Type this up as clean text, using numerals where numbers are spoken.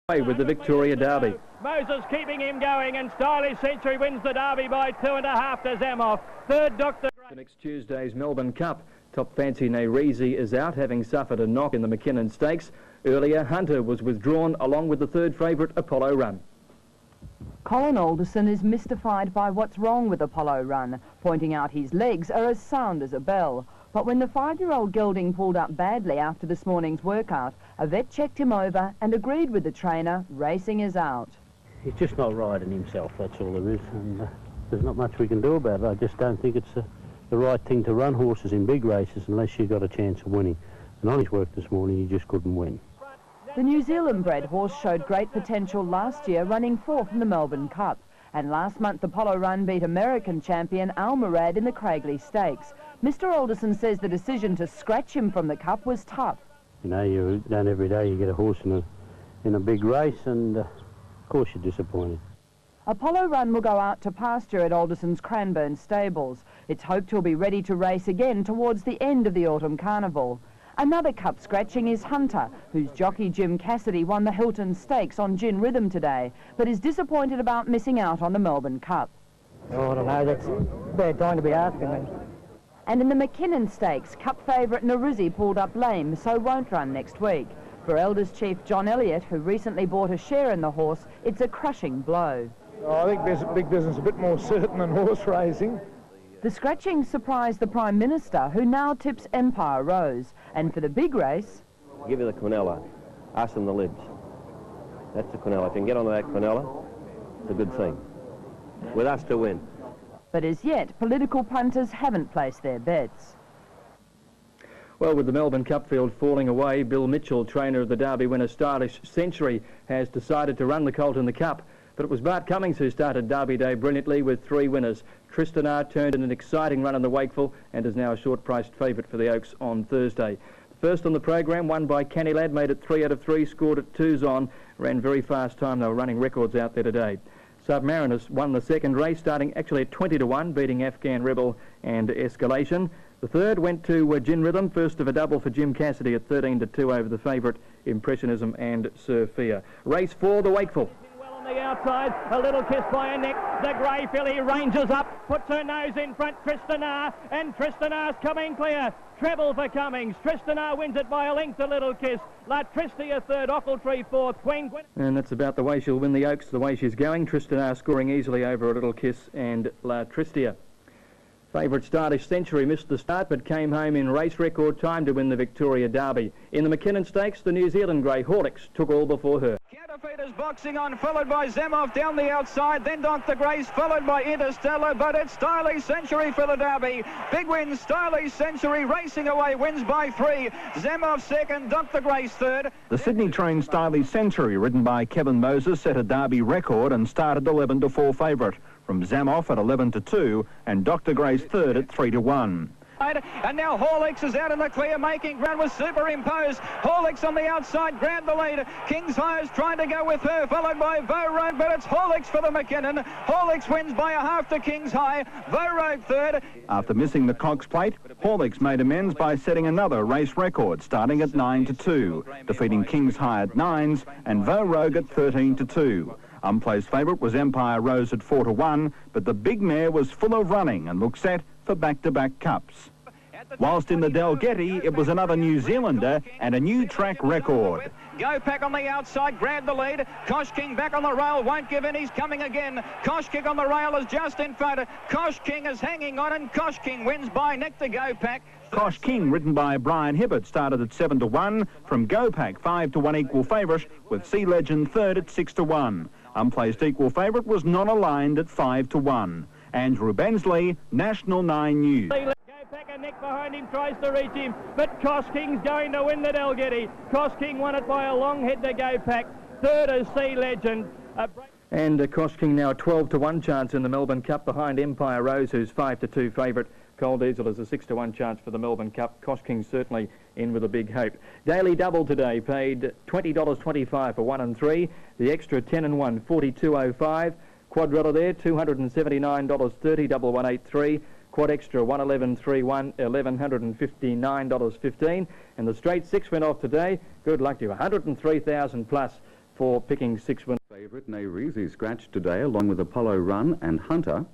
With the Victoria Derby. Moses keeping him going, and Stylish Century wins the Derby by 2.5 to Zamoff. Third, Dr. For next Tuesday's Melbourne Cup, top fancy Nairezi is out, having suffered a knock in the McKinnon Stakes. Earlier, Hunter was withdrawn along with the third favourite, Apollo Run. Colin Alderson is mystified by what's wrong with Apollo Run, pointing out his legs are as sound as a bell. But when the 5-year-old gelding pulled up badly after this morning's workout, a vet checked him over and agreed with the trainer, racing is out. He's just not riding himself, that's all there is, and there's not much we can do about it. I just don't think it's the right thing to run horses in big races unless you've got a chance of winning. And on his work this morning, he just couldn't win. The New Zealand-bred horse showed great potential last year, running fourth in the Melbourne Cup. And last month, Apollo Run beat American champion Almirad in the Craigley Stakes. Mr. Alderson says the decision to scratch him from the Cup was tough. You know, you don't every day you get a horse in a big race, and of course you're disappointed. Apollo Run will go out to pasture at Alderson's Cranbourne stables. It's hoped he'll be ready to race again towards the end of the autumn carnival. Another Cup scratching is Hunter, whose jockey Jim Cassidy won the Hilton Stakes on Gin Rhythm today, but is disappointed about missing out on the Melbourne Cup. Oh, I don't know, that's a bad time to be asking me. And in the McKinnon Stakes, Cup favourite Naruzi pulled up lame, so won't run next week. For Elders Chief John Elliott, who recently bought a share in the horse, it's a crushing blow. Oh, I think big business is a bit more certain than horse racing. The scratching surprised the Prime Minister, who now tips Empire Rose. And for the big race... Give you the quinella, ask them the libs. That's the quinella. If you can get onto that quinella, it's a good thing. With us to win. But as yet, political punters haven't placed their bets. Well, with the Melbourne Cup field falling away, Bill Mitchell, trainer of the Derby winner Stylish Century, has decided to run the colt in the Cup. But it was Bart Cummings who started Derby Day brilliantly with 3 winners. Tristan R turned in an exciting run in the Wakeful and is now a short-priced favourite for the Oaks on Thursday. The first on the program, won by Canny Lad, made it 3 out of 3, scored at 2s on, ran very fast time. They were running records out there today. Submariners won the second race, starting actually at 20 to 1, beating Afghan Rebel and Escalation. The third went to Gin Rhythm, first of a double for Jim Cassidy at 13 to 2 over the favourite Impressionism and Sir Fear. Race 4, the Wakeful. The outside, a little kiss by her neck. The grey filly ranges up, puts her nose in front. Tristan R, and Tristan R's coming clear. Treble for Cummings. Tristan R wins it by a length. A little kiss. La Tristia third, Ochiltree fourth. Queen. And that's about the way she'll win the Oaks, the way she's going. Tristan R scoring easily over a little kiss and La Tristia. Favourite Stylish Century missed the start but came home in race record time to win the Victoria Derby. In the McKinnon Stakes, the New Zealand grey Horlicks took all before her. Counterfeiters boxing on, followed by Zamoff down the outside, then Dr. Grace, followed by Interstellar, but it's Stylish Century for the Derby. Big win, Stylish Century racing away, wins by 3. Zamoff second, Dr. Grace third. The Sydney-trained Stylish Century, ridden by Kevin Moses, set a Derby record and started 11 to 4 favourite, from Zamoff at 11 to 2 and Dr. Grace third at 3 to 1. And now Horlicks is out in the clear, making ground with Superimposed. Horlicks on the outside, grabbed the lead. King's High is trying to go with her, followed by Vogue, but it's Horlicks for the McKinnon. Horlicks wins by a half to King's High. Vogue third. After missing the Cox Plate, Horlicks made amends by setting another race record, starting at 9 to 2, defeating King's High at 9s and Vogue at 13 to 2. Unplaced favourite was Empire Rose at 4 to 1, but the big mare was full of running and looked set for back-to-back cups. Whilst in the Dalgety, it was another New Zealander and a new track record. Go Pack on the outside, grabbed the lead. Kosh King back on the rail, won't give in, he's coming again. Kosh King on the rail is just in front. Kosh King is hanging on, and Kosh King wins by neck to Go Pack. Kosh King, ridden by Brian Hibbert, started at 7 to 1. From Go Pack, 5 to 1 equal favourite, with Sea Legend third at 6 to 1. Unplaced equal favourite was non-aligned at 5 to 1. Andrew Bensley, National 9 News. Pack a neck behind him, tries to reach him, but Kosh King's going to win the Dalgety. Kosh King won it by a long head to Go Pack. Third is Sea Legend. And Kosh King now a 12 to 1 chance in the Melbourne Cup behind Empire Rose, who's 5 to 2 favourite. Cold Diesel is a 6 to 1 chance for the Melbourne Cup. Kosh King certainly in with a big hope. Daily double today, paid $20.25 for 1 and 3. The extra 10 and 1, $42.05. Quadrilla there, $279.30, 1183. Quad extra, 111.31, $1,159.15. And the straight 6 went off today. Good luck to you. 103,000 plus for picking 6 winners. Favourite Nairisi scratched today along with Apollo Run and Hunter.